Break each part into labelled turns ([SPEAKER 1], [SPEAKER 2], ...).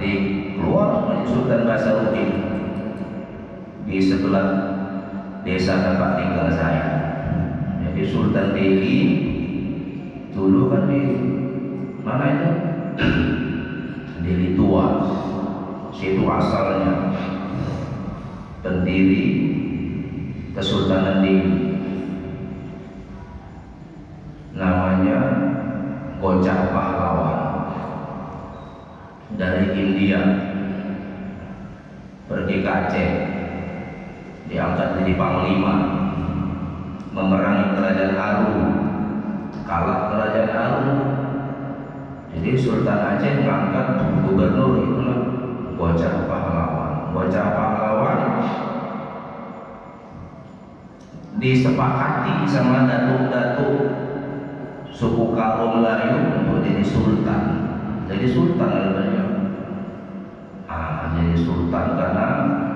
[SPEAKER 1] di keluar Sultan Basaruddin di sebelah desa tempat tinggal saya. Jadi Sultan Delhi dulu kan di mana itu? Delhi Tua, situ asalnya pendiri Kesultanan Delhi, namanya Bocah Pahlawan, dari India pergi ke Aceh, diangkat jadi panglima, memerangi kerajaan Aru, kalah kerajaan Aru. Jadi Sultan Aceh mengangkat gubernur, itulah Bocah Pahlawan. Bocah Pahlawan disepakati sama datuk-datuk suku Karo Melayu untuk jadi sultan. Jadi sultan oleh beliau. Jadi sultan karena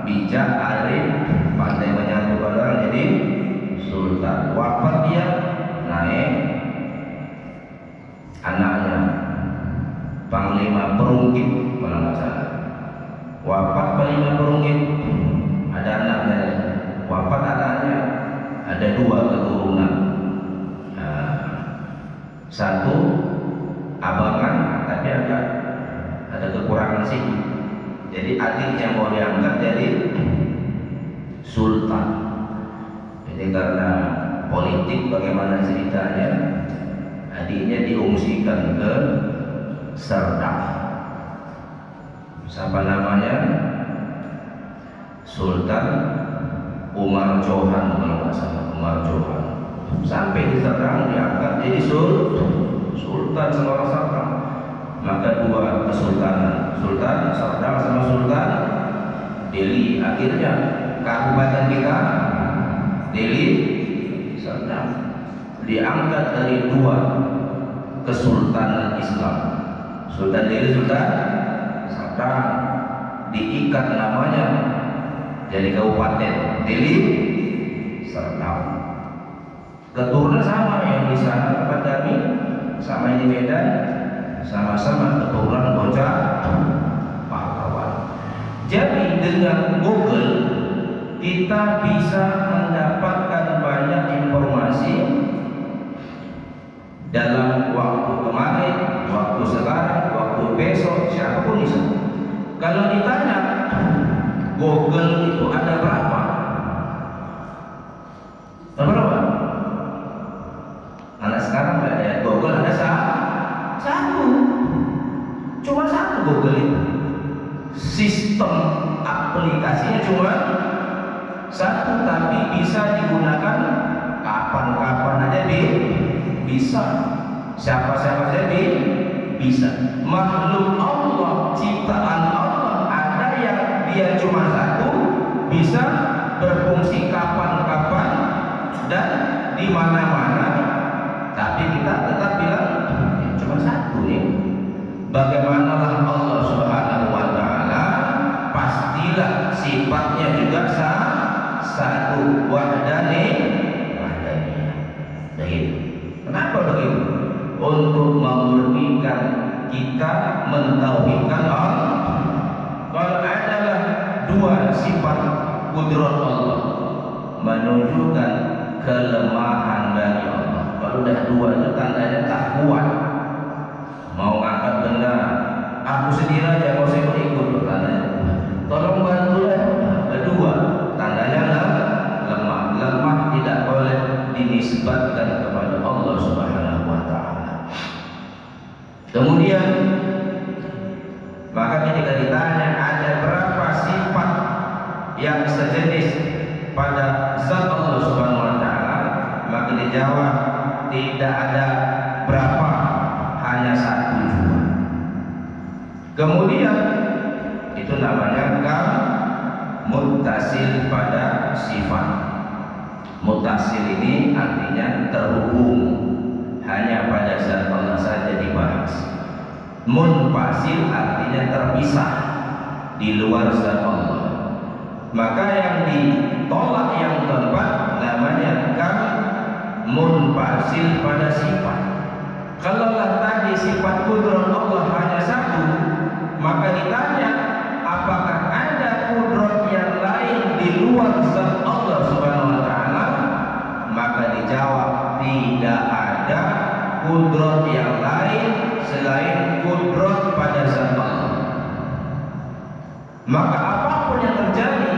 [SPEAKER 1] bijak, arif, pandai menyatukan orang, jadi sultan. Wafat dia, naik anaknya Panglima Perungkit kalau nggak salah. Wafat Panglima Perungkit, ada anaknya. Wafat anaknya, ada 2 keturunan. Satu abangan, tapi ada kekurangan sih. Jadi adiknya mau diangkat jadi sultan. Jadi karena politik bagaimana ceritanya, adiknya diungsikan ke Serdang. Siapa namanya? Sultan Umar Johan kalau nggak salah, Umar Johan. Sampai di Serdang diangkat jadi sultan sama Serdang. Maka 2 kesultanan, Sultan Serdang sama Sultan Delhi. Akhirnya kabupaten kita Delhi Serdang diangkat dari 2 kesultanan Islam. Sultan Delhi, Sultan Serdang, diikat namanya jadi kabupaten Delhi Serdang. Keturunan sama yang di sana tempat kami, sama ini Medan, sama-sama keturunan Bocah Pahlawan. Jadi dengan Google kita bisa mendapatkan banyak informasi dalam waktu kemarin, waktu sekarang, waktu besok, siapapun bisa. Kalau ditanya Google itu ada berapa? Berapa? Anak sekarang nggak ada Google, ada satu, cuma satu Google itu. Sistem aplikasinya cuma satu, tapi bisa digunakan kapan-kapan aja bisa. Siapa-siapa saja bisa. Makhluk Allah, ciptaan Allah, ada yang dia cuma satu, bisa berfungsi kapan-kapan dan di mana-mana. Tapi kita tetap bilang cuma satu nih. Bagaimanalah Allah Subhanahu wa Ta'ala, pastilah sifatnya juga satu, wahdaniyah. Begitu. Kenapa begitu? Untuk memurnikan kita, mentauhidkan Allah. Kalau adalah 2 sifat kudrat Allah, menunjukkan kelemahan dari Allah. Kalau udah 2 itu tandanya tak kuat. Mau ngangkat benda, aku sendiri aja, mau saya ikut, tandanya tolong bantulah. Kedua, tandanya lemah. Lemah tidak boleh dinisbatkan kepada Allah Subhanahu wa Ta'ala. Kemudian maka ketika ditanya ada berapa sifat yang sejenis pada zat Allah Subhanahu wa Ta'ala, maka dijawab tidak ada berapa, hanya 1 juga. Kemudian itu namanya muttasil pada sifat. Muttasil ini artinya terhubung, hanya pada zat Allah saja dibahas. Munfasil artinya terpisah, di luar zat Allah. Maka yang ditolak yang keempat namanya munfasil pada sifat. Kalaulah tadi sifat kudrat Allah hanya 1, maka ditanya kudrat yang lain selain kudrat pada zat Allah. Maka apapun yang terjadi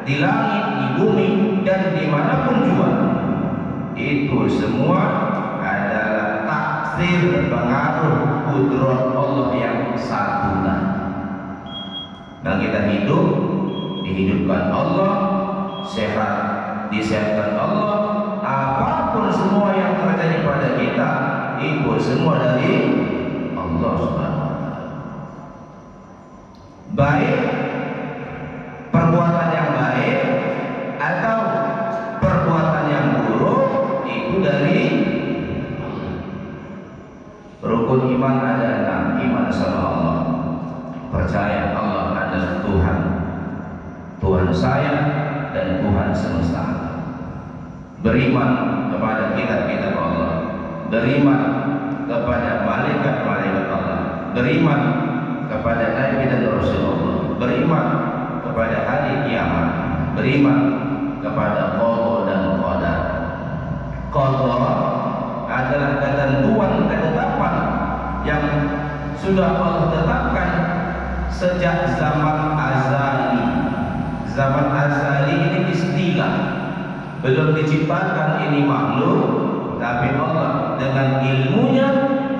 [SPEAKER 1] di langit, di bumi, dan dimanapun juga, itu semua adalah taksir pengaruh kudrat Allah yang satu tadi. Dan kita hidup, dihidupkan Allah, sehat, disehatkan Allah. Apapun semua yang terjadi pada kita, itu semua dari Allah Subhanahu wa Ta'ala. Baik perbuatan yang baik atau perbuatan yang buruk, itu dari Allah. Rukun iman ada 6. Iman sama Allah, percaya Allah adalah Tuhan, Tuhan saya dan Tuhan semesta alam. Beriman kepada kitab-kitab Allah, beriman kepada malaikat-malaikat Allah, beriman kepada Nabi dan Rasulullah, beriman kepada hari kiamat, beriman kepada qada dan qadar. Qada adalah ketentuan, ketetapan yang sudah Allah tetapkan sejak zaman azali. Zaman azali ini istilah, belum diciptakan ini makhluk, tapi Allah dengan ilmunya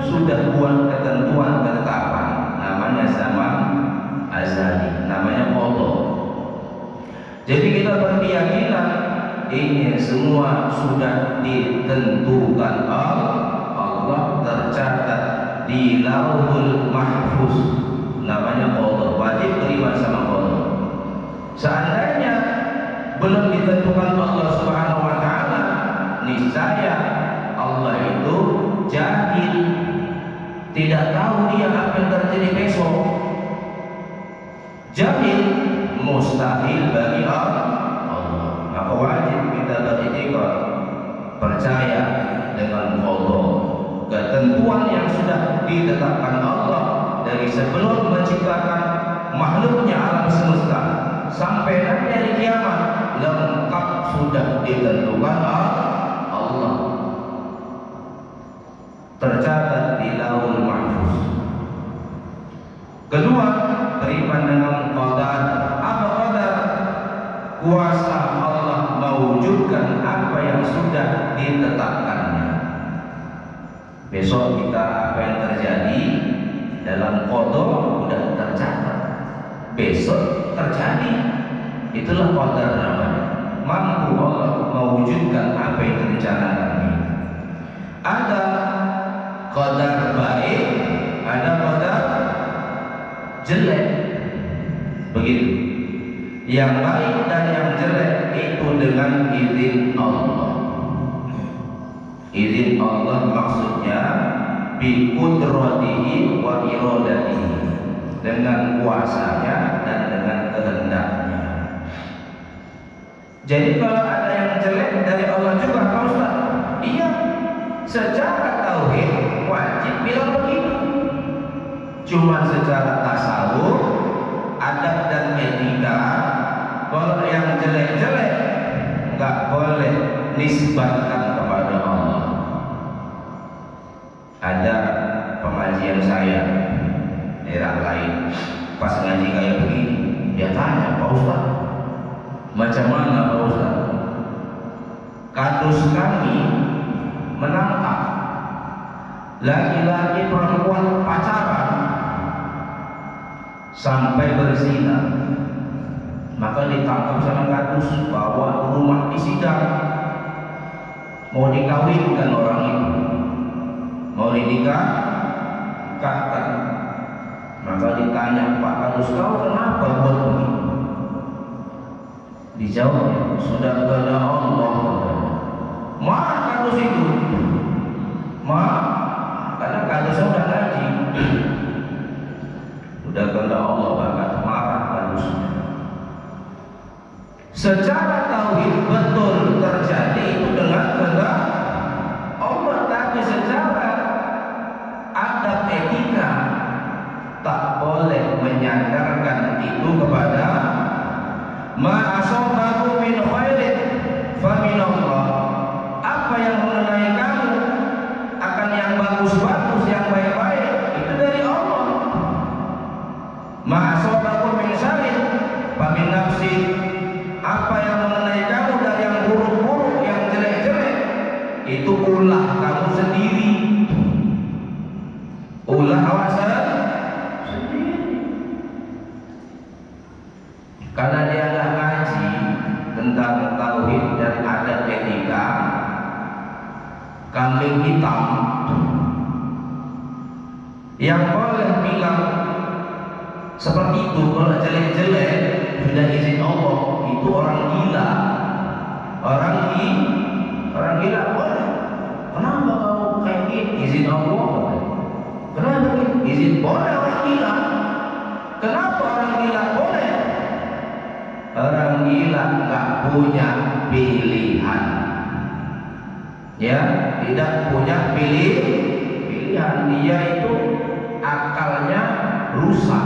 [SPEAKER 1] sudah buat ketentuan ketetapan, namanya zaman azali, namanya qada. Jadi kita berkeyakinan ini semua sudah ditentukan Allah, tercatat di Lauhul Mahfuz, namanya qada. Wajib beriman sama qada. Seandainya belum ditentukan Allah Subhanahu wa Ta'ala, niscaya Allah itu jahil, tidak tahu dia apa yang terjadi besok. Jahil, mustahil bagi Allah. Maka wajib kita beriktikad, percaya dengan qada, ketentuan yang sudah ditetapkan Allah dari sebelum menciptakan makhluknya alam semesta sampai nanti hari kiamat, lengkap sudah ditentukan Allah, tercatat di Lauhul Mahfuz. Kedua, beriman dengan qadar. Apa qadar? Kuasa Allah mewujudkan apa yang sudah ditetapkannya. Besok kita apa yang terjadi dalam qada sudah tercatat, besok terjadi. Itulah qadar namanya. Mampu Allah mewujudkan apa yang direncanakannya. Ada qadar baik, ada qadar jelek. Begitu. Yang baik dan yang jelek itu dengan izin Allah. Izin Allah maksudnya bi qudratihi wa iradatihi, dengan kuasanya dan dengan kehendaknya. Jadi kalau ada yang jelek dari Allah juga, Pak Ustaz? Iya, secara tauhid wajib bilang begitu. Cuma secara tasawuf, adab dan etika, kalau yang jelek-jelek nggak boleh nisbatkan kepada Allah. Ada pengajian saya daerah lain, pas ngaji kayak begini, dia tanya, Pak Ustaz, macam mana Pak Ustaz? Kadus kami menangkap laki-laki perempuan pacaran sampai berzina, maka ditangkap sama kadus, bawa ke rumah disidang, mau dikawinkan orang itu, mau dinikahkan. Maka ditanya, Pak kadus, kau kenapa buat begini? Dijawab, sudah kepada Allah. Maaf kadus itu, maaf, karena kadusnya udah ngaji, udah kepada Allah, bahkan marah kadusnya. Secara tauhid betul terjadi itu dengan kehendak Allah, tapi secara adab etika tak boleh menyandarkan itu kepada ma asabahu min khairin fa min Allah. Apa yang mengenai kamu akan yang yang bagus-bagus, yang baik-baik, itu dari Allah. Ma asabakum min syarrin fa min nafsi. Apa yang mengenai kamu dari yang buruk-buruk, yang jelek-jelek, itu ulah kamu sendiri. Ulah awasan sendiri. Karena dia nggak ngaji tentang tauhid dan adat etika, kambing hitam yang boleh bilang seperti itu kalau jelek-jelek sudah izin Allah, itu orang gila. Orang gila boleh. Kenapa kau kayak gini? Izin Allah. Kenapa gitu? Izin boleh orang gila. Kenapa orang gila boleh? Orang gila nggak punya pilihan. Ya, tidak punya pilihan. Dia itu akalnya rusak.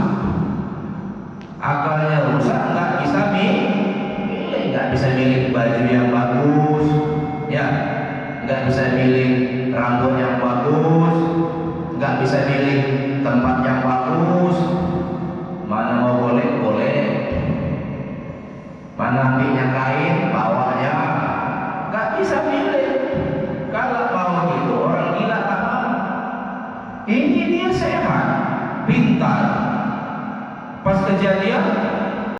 [SPEAKER 1] Akalnya rusak, nggak bisa milih, nggak bisa milih baju yang bagus, ya, nggak bisa milih rambut yang bagus, nggak bisa milih tempat yang bagus. Mana mau boleh, mana minyak kain bawahnya, nggak bisa milih. Kalau mau gitu orang gila apa? Ini dia sehat, pintar. Pas kejadian